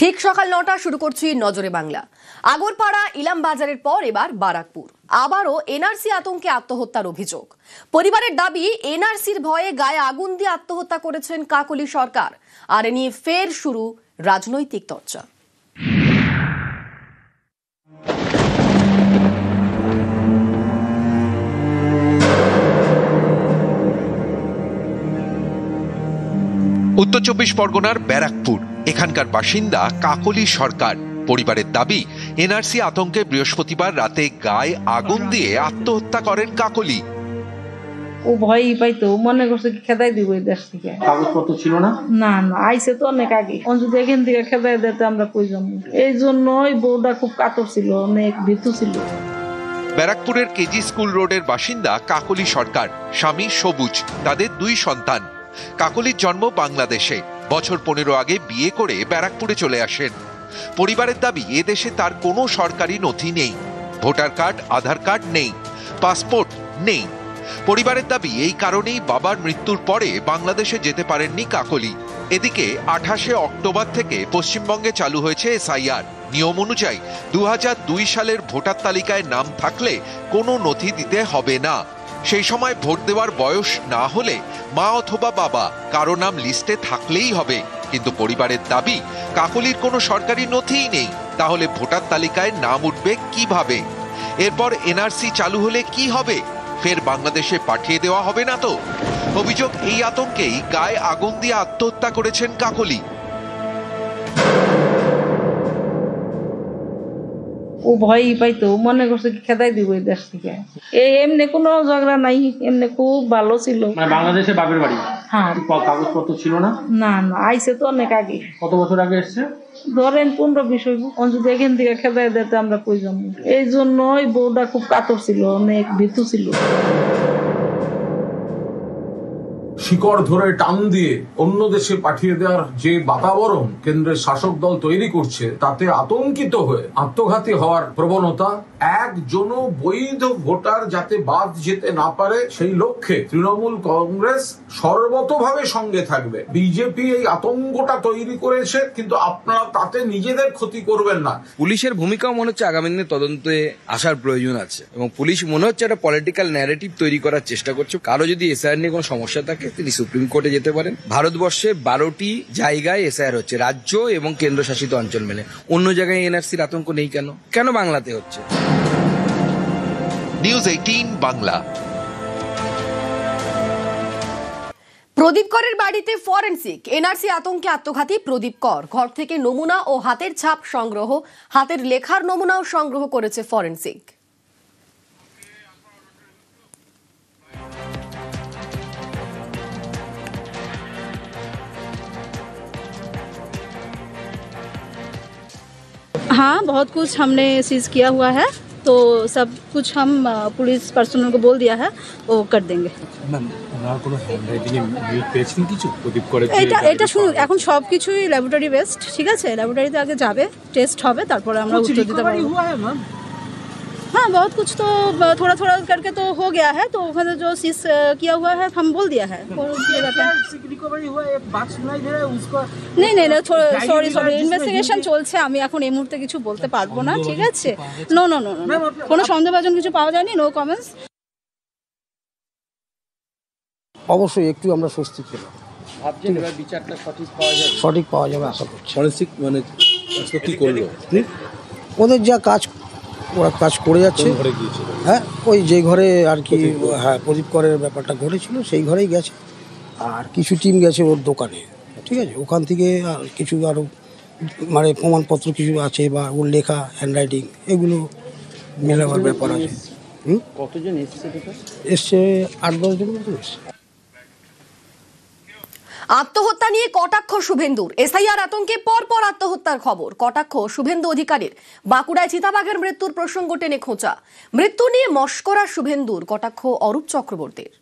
ঠিক সকাল ৯টা শুরু করছি নজরে বাংলা। আগরপাড়া ইলামবাজারের পর এবার বারাকপুর। আবারও এনআরসি আতঙ্কে আত্মহত্যার অভিযোগ। পরিবারের দাবি, এনআরসির ভয়ে গায়ে আগুন দিয়ে আত্মহত্যা করেছেন কাকলি সরকার। আর এ নিয়ে ফের শুরু রাজনৈতিক চর্চা। উত্তর ২৪ পরগনার ব্যারাকপুর, এখানকার বাসিন্দা কাকলি সরকার। পরিবারের দাবি, এনআরসি আতঙ্কে বৃহস্পতিবার রাতে গায়ে আগুন দিয়ে আত্মহত্যা করেন কাকলি। ও ভয়ই পাইতো, মনে করছে কি খেদাই দিব এই দেশ থেকে। কাগজপত্র ছিল না? না না, আইসে তো অনেক আগে। যদি এখান থেকে খেদাই দিতে আমরা কই যাবো। এই জন্যই বউটা খুব কাতর ছিল, অনেক ভীতু ছিল। ব্যারাকপুরের কেজি স্কুল রোডের বাসিন্দা কাকলি সরকার, স্বামী সবুজ, তাদের 2 সন্তান। কাকলির জন্ম বাংলাদেশে। বছর 15 আগে বিয়ে করে ব্যারাকপুরে চলে আসেন। পরিবারের দাবি, এদেশে তার কোনো সরকারি নথি নেই। ভোটার কার্ড, আধার কার্ড নেই, পাসপোর্ট নেই। পরিবারের দাবি, এই কারণেই বাবার মৃত্যুর পরে বাংলাদেশে যেতে পারেননি কাকলি। এদিকে 28শে অক্টোবর থেকে পশ্চিমবঙ্গে চালু হয়েছে এসআইআর। নিয়ম অনুযায়ী 2002 সালের ভোটার তালিকায় নাম থাকলে কোনো নথি দিতে হবে না। সেই সময় ভোট দেওয়ার বয়স না হলে মা অথবা বাবা কারো নাম লিস্টে থাকলেই হবে। কিন্তু পরিবারের দাবি, কাকলির কোনো সরকারি নথিই নেই, তাহলে ভোটার তালিকায় নাম উঠবে কিভাবে? এরপর এনআরসি চালু হলে কি হবে? ফের বাংলাদেশে পাঠিয়ে দেওয়া হবে না তো? অভিযোগ, এই আতঙ্কেই গায়ে আগুন দিয়ে আত্মহত্যা করেছেন কাকলি। ও ভয়ই পাইতো, মনে করছে কি খেদাই দিব এই দেশ থেকে। এমনি কোনো ঝগড়া নাই, এমনি খুব ভালো ছিল। মানে বাংলাদেশে বাপের বাড়ি? হ্যাঁ। কাগজপত্র ছিল না? না না, আইসে তো অনেক আগে। কত বছর আগে এসছে? ধরেন 15-20 হইব। যদি এখান থেকে খেদাই দিতে আমরা কই যাবো। এই জন্যই বউটা খুব কাতর ছিল, অনেক ভীতু ছিল। শিকড় ধরে টান দিয়ে অন্য দেশে পাঠিয়ে দেওয়ার যে বাতাবরণ কেন্দ্রের শাসক দল তৈরি করছে, তাতে আতঙ্কিত হয়ে আত্মঘাতী হওয়ার প্রবণতা। একজনও বৈধ ভোটার যাতে বাদ যেতে না পারে, সেই লক্ষ্যে তৃণমূল কংগ্রেস সর্বতভাবে সঙ্গে থাকবে। বিজেপি এই আতঙ্কটা তৈরি করেছে, কিন্তু আপনারা তাতে নিজেদের ক্ষতি করবেন না। পুলিশের ভূমিকাও মনে হচ্ছে আগামী দিনে তদন্তে আসার প্রয়োজন আছে, এবং পুলিশ মনে হচ্ছে একটা পলিটিক্যাল ন্যারেটিভ তৈরি করার চেষ্টা করছে। কারো যদি এসআইআর নিয়ে কোনো সমস্যা থাকে, তিনি সুপ্রিম কোর্টে যেতে পারেন। ভারতবর্ষে 12টি জায়গায় এসআইআর হচ্ছে, রাজ্য এবং কেন্দ্রশাসিত অঞ্চল মেনে। অন্য জায়গায় এনআরসির আতঙ্ক নেই কেন? কেন বাংলাতে হচ্ছে? নিউজ 18 বাংলা। প্রদীপ করের বাড়িতে ফরেনসিক। এনআরসি আতঙ্কে আত্মঘাতী প্রদীপ কর। ঘর থেকে নমুনা ও হাতের ছাপ সংগ্রহ, হাতের লেখার নমুনাও সংগ্রহ করেছে ফরেনসিক। हाँ, बहुत कुछ हमने सीज किया हुआ है, तो सब कुछ हम पुलिस पर्सनल को बोल दिया है, वो कर देंगे। এটা শুনুন, এখন সব কিছুই ল্যাবরেটরি বেসড, ঠিক আছে? ল্যাবরেটরিতে আগে যাবে, টেস্ট হবে, তারপরে আমরা উত্তর দিতে পারবো। हाँ, बहुत कुछ तो थोड़ा थोड़ा करके तो हो गया है, तो उन्होंने जो सीज किया हुआ है हम बोल दिया है। नहीं नहीं, सॉरी ইনভেস্টিগেশন চলছে, আমি এখন এই মুহূর্তে কিছু বলতে পারবো না, ঠিক আছে? নো নো নো নো, কোনো সন্দেহভাজন কিছু পাওয়া যায়নি, নো কমেন্টস। অবশ্যই একটু আমরা স্বস্তি পেলাম। বিচারটা সঠিক পাওয়া যাবে আশা করছি। ফরেনসিক মানে কি করলো? ওদের যা কাজ, ওরা কাজ করে যাচ্ছে। হ্যাঁ, ওই যে ঘরে আর কি, হ্যাঁ, প্রদীপ করের ব্যাপারটা ঘটেছিল সেই ঘরেই গেছে। আর কিছু টিম গেছে ওর দোকানে, ঠিক আছে? ওখান থেকে আর কিছু আরও মানে প্রমাণপত্র কিছু আছে, বা ওর লেখা হ্যান্ডরাইটিং, এগুলো মেলাবার ব্যাপার আছে। কতজন এসছে 8-10 জন মতো এসছে। আত্মহত্যা নিয়ে কটাক্ষ শুভেন্দুর। এসআইআর আতঙ্কে পরপর আত্মহত্যার খবর। কটাক্ষ শুভেন্দু অধিকারীর। বাঁকুড়ায় চিতাবাঘের মৃত্যুর প্রসঙ্গ টেনে খোঁচা। মৃত্যু নিয়ে মশকরা শুভেন্দুর। কটাক্ষ অরূপ চক্রবর্তীর।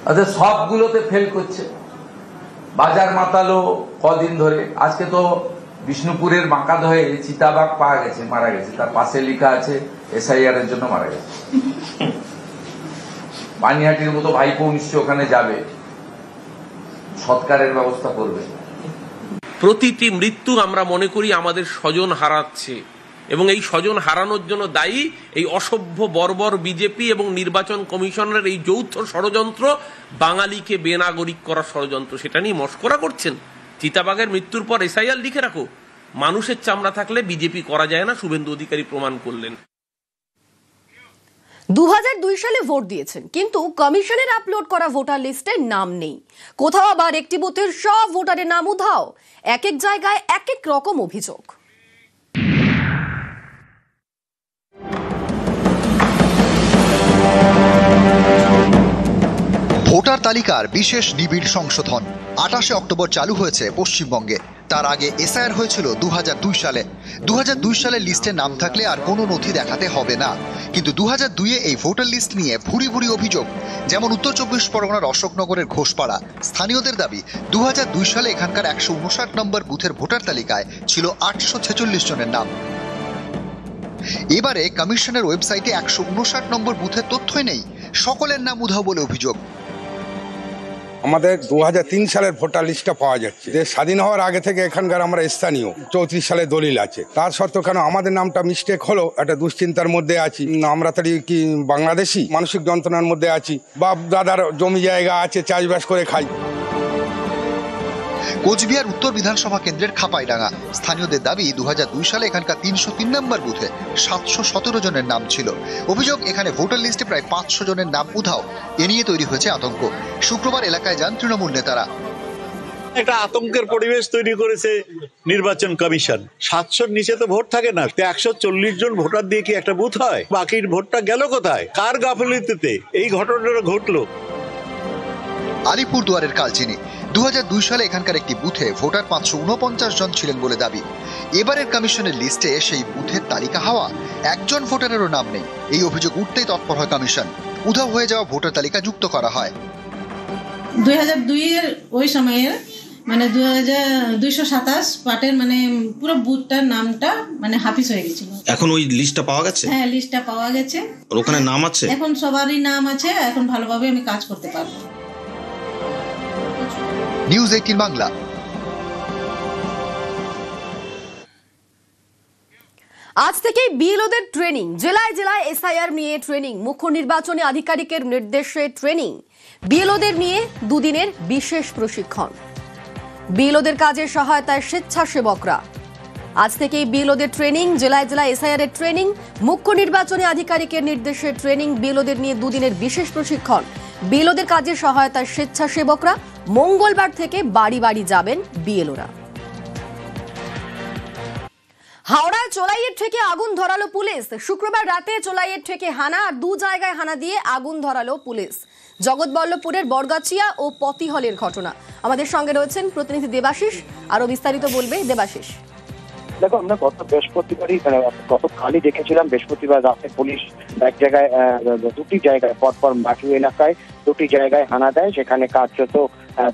আচ্ছা, সবগুলোতে ফেল করছে। বাজার মাতালো কদিন ধরে। আজকে তো বিষ্ণুপুরের বাঁকাদহে চিতাবাঘ পাওয়া গেছে, মারা গেছে, তার পাশে লেখা আছে এসআইআর এর জন্য মারা গেছে। পানিহাটির মতো ভাইপো নিশ্চয় ওখানে যাবে, সৎকারের ব্যবস্থা করবে। প্রতিটি মৃত্যু আমরা মনে করি আমাদের স্বজন হারাচ্ছে, এবং এই স্বজন হারানোর জন্য দায়ী এই অসভ্য বর্বর বিজেপি এবং নির্বাচন কমিশনের এই যৌথ ষড়যন্ত্র, বাঙালিকে বেনাগরিক করার ষড়যন্ত্র। সেটা নিয়ে মস্করা করছেন। চিতাবাঘের মৃত্যুর পর এসআইআর লিখে রাখো। মানুষের চামড়া থাকলে বিজেপি করা যায় না, শুভেন্দু অধিকারী প্রমাণ করলেন। 2002 সালে ভোট দিয়েছেন, কিন্তু কমিশনের আপলোড করা ভোটার লিস্টে নাম নেই। কোথাও আবার একটি বুথের সব ভোটারের নাম উধাও। এক এক জায়গায় এক এক রকম অভিযোগ। ভোটার তালিকার বিশেষ নিবিড় সংশোধন 28 অক্টোবর চালু হয়েছে পশ্চিমবঙ্গে। তার আগে এসআইআর হয়েছিল 2002 সালে। 2002 সালের লিস্টে নাম থাকলে আর কোনো নথি দেখাতে হবে না, কিন্তু 2002-এ এই ভোটার লিস্ট নিয়ে ভুরি ভুরি অভিযোগ। যেমন উত্তর 24 পরগনার অশোকনগরের ঘোষপাড়া। স্থানীয়দের দাবি 2002 সালে এখানকার 159 নম্বর বুথের ভোটার তালিকায় ছিল 846 জনের নাম। এবারে কমিশনের ওয়েবসাইটে 159 নম্বর বুথের তথ্যই নেই, সকলের নাম উধাও বলে অভিযোগ। আমাদের 2003 সালের ভোটার লিস্টটা পাওয়া যাচ্ছে, যে স্বাধীন হওয়ার আগে থেকে এখানকার আমরা স্থানীয়। 34 সালে দলিল আছে, তার সত্ত্বেও কেন আমাদের নামটা মিস্টেক হলো? একটা দুশ্চিন্তার মধ্যে আছি। আমরা তাহলে কি বাংলাদেশি? মানসিক যন্ত্রণার মধ্যে আছি। বাপ দাদার জমি জায়গা আছে, চাষবাস করে খাই। কোচবিহার উত্তর বিধানসভা কেন্দ্রের খাপাইডাঙ্গা। স্থানীয়দের দাবি 2002 সালে এখানকার 303 নম্বর বুথে 717 জনের নাম ছিল। অভিযোগ এখানে ভোটার লিস্টে প্রায় 500 জনের নাম উধাও। এ নিয়ে তৈরি হয়েছে আতঙ্ক। শুক্রবার এলাকায় যান তৃণমূল নেতারা। একটা আতঙ্কের পরিবেশ তৈরি করেছে নির্বাচন কমিশন। 700-র নিচে তো ভোট থাকে না। 140 জন ভোটার দিয়ে কি একটা বুথ হয়? বাকির ভোটটা গেল কোথায়? কার গাফিলতিতে এই ঘটনাটা ঘটলো? আলিপুরদুয়ারের কালচিনি। 2002 সালে এখানকার একটি বুথে ভোটার 549 জন ছিলেন বলে দাবি। এবারের কমিশনের লিস্টে সেই বুথের তালিকা হওয়া একজন ভোটারেরও নাম নেই। এই অভিযোগ উঠতেই তৎপর হয় কমিশন। উধাও হয়ে যাওয়া ভোটার তালিকা যুক্ত করা হয়। 2002-এর ওই সময়ের মানে 2227 পার্টের মানে পুরো বুথটার নামটা মানে হাফিজ হয়ে গেছিল। এখন ওই লিস্টটা পাওয়া গেছে? হ্যাঁ, লিস্টটা পাওয়া গেছে। ওখানে নাম আছে? এখন সবারই নাম আছে। এখন ভালোভাবে আমি কাজ করতে পারবো। নিউজ 18 বাংলা। আজ থেকে বিএলওদের ট্রেনিং। জেলায় জেলায় এসআইআর নিয়ে ট্রেনিং। মুখ্য নির্বাচনী আধিকারিকের নির্দেশে ট্রেনিং। বিএলওদের নিয়ে দুদিনের বিশেষ প্রশিক্ষণ। বিএলওদের কাজের সহায়তায় স্বেচ্ছাসেবকরা। আজ থেকেই বিএলওদের ট্রেনিং। জেলায় জেলায় এসআইআর এর ট্রেনিং। মুখ্য নির্বাচনী আধিকারিকের নির্দেশে ট্রেনিং। বিএলওদের নিয়ে দুদিনের বিশেষ প্রশিক্ষণ। বিএলওদের কাজের সহায়তায় স্বেচ্ছাসেবকরা। মঙ্গলবার থেকে বাড়ি বাড়ি যাবেন বিএলওরা। হাওড়ায় চোলাইয়ের ঠেকে আগুন ধরালো পুলিশ। শুক্রবার রাতে চোলাইয়ের ঠেকে হানা আর 2 জায়গায় হানা দিয়ে আগুন ধরালো পুলিশ। জগৎবল্লভপুরের বরগাছিয়া ও পতিহলের ঘটনা। আমাদের সঙ্গে রয়েছেন প্রতিনিধি দেবাশিস, আরো বিস্তারিত বলবে দেবাশিস। দেখো, আমরা গতকালই দেখেছিলাম বৃহস্পতিবার রাতে পুলিশ এক জায়গায় 2টি জায়গায় পরপর মাঠু এলাকায় 2টি জায়গায় হানা দেয়। সেখানে কার্যত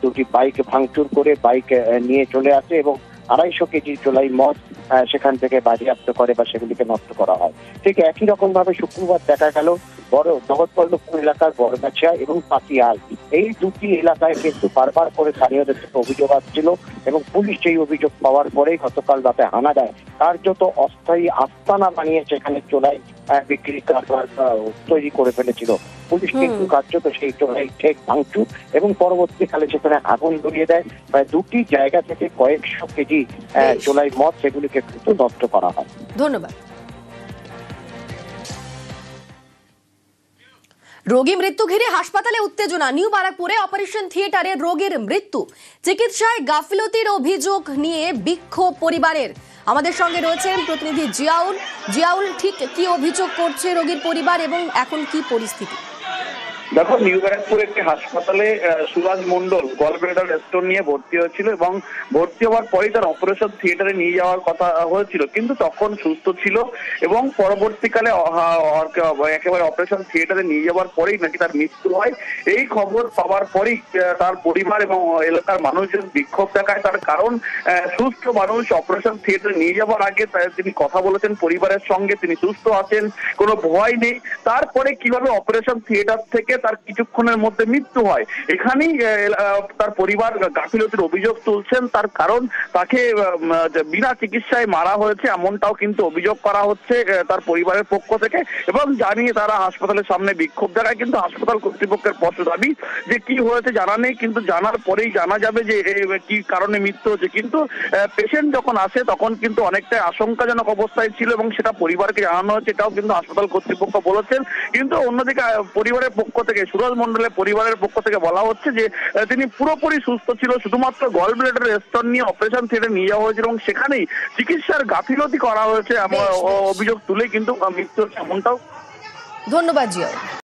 2টি বাইক ভাঙচুর করে বাইক নিয়ে চলে আসে এবং 250 কেজি চোলাই মদ সেখান থেকে বাজেয়াপ্ত করে বা সেগুলিকে নষ্ট করা হয়। ঠিক একই রকম ভাবে শুক্রবার দেখা গেল বড় জগৎবল্লভপুর এলাকার বরগাছিয়া এবং পাতিয়াল, এই 2টি এলাকায় কিন্তু বারবার করে স্থানীয়দের থেকে অভিযোগ আসছিল এবং পুলিশ সেই অভিযোগ পাওয়ার পরেই গতকাল রাতে হানা দেয়। কার্যত অস্থায়ী আস্তানা বানিয়ে সেখানে চোলাই বিক্রি কারবার তৈরি করে ফেলেছিল। পুলিশ কিন্তু কার্যত সেই চোলাই ঠেক ভাঙচুর এবং পরবর্তীকালে সেখানে আগুন ধরিয়ে দেয়। প্রায় 2টি জায়গা থেকে কয়েকশো কেজি চোলাই মদ সেগুলিকে কিন্তু নষ্ট করা হয়। ধন্যবাদ। রোগী মৃত্যু ঘিরে হাসপাতালে উত্তেজনা। নিউ বারাকপুরে অপারেশন থিয়েটারে রোগীর মৃত্যু। চিকিৎসায় গাফিলতির অভিযোগ নিয়ে বিক্ষোভ পরিবারের। আমাদের সঙ্গে রয়েছেন প্রতিনিধি জিয়াউল। জিয়াউল, ঠিক কি অভিযোগ করছে রোগীর পরিবার এবং এখন কি পরিস্থিতি? দেখো, নিউ ব্যারাকপুর একটি হাসপাতালে সুরাজ মন্ডল গলব্লাডার স্টোন নিয়ে ভর্তি হয়েছিল এবং ভর্তি হওয়ার পরেই তার অপারেশন থিয়েটারে নিয়ে যাওয়ার কথা হয়েছিল, কিন্তু তখন সুস্থ ছিল এবং পরবর্তীকালে একেবারে অপারেশন থিয়েটারে নিয়ে যাওয়ার পরেই নাকি তার মৃত্যু হয়। এই খবর পাওয়ার পরেই তার পরিবার এবং এলাকার মানুষজন বিক্ষোভ দেখায়। তার কারণ, সুস্থ মানুষ অপারেশন থিয়েটারে নিয়ে যাওয়ার আগে তিনি কথা বলেছেন পরিবারের সঙ্গে, তিনি সুস্থ আছেন, কোনো ভয় নেই। তারপরে কিভাবে অপারেশন থিয়েটার থেকে থেকে তার কিছুক্ষণের মধ্যে মৃত্যু হয়। এখানেই তার পরিবার গাফিলতির অভিযোগ তুলছেন, তার কারণ তাকে বিনা চিকিৎসায় মারা হয়েছে এমনটাও কিন্তু অভিযোগ করা হচ্ছে তার পরিবারের পক্ষ থেকে, এবং জানিয়ে তারা হাসপাতালের সামনে বিক্ষোভ দেখায়। কিন্তু হাসপাতাল কর্তৃপক্ষের স্পষ্ট দাবি যে কি হয়েছে জানা নেই, কিন্তু জানার পরেই জানা যাবে যে কি কারণে মৃত্যু হচ্ছে। কিন্তু পেশেন্ট যখন আসে তখন কিন্তু অনেকটাই আশঙ্কাজনক অবস্থায় ছিল এবং সেটা পরিবারকে জানানো হয়েছে, এটাও কিন্তু হাসপাতাল কর্তৃপক্ষ বলেছেন। কিন্তু অন্যদিকে পরিবারের পক্ষ থেকে, সুরজ মণ্ডলের পরিবারের পক্ষ থেকে বলা হচ্ছে যে তিনি পুরোপুরি সুস্থ ছিল, শুধুমাত্র গল ব্লাডার স্টোন নিয়ে অপারেশন থিয়েটারে নিয়ে যাওয়া হয়েছিল এবং সেখানেই চিকিৎসার গাফিলতি করা হয়েছে অভিযোগ তুলে কিন্তু মৃত্যু হচ্ছে এমনটাও। ধন্যবাদ জিয়া।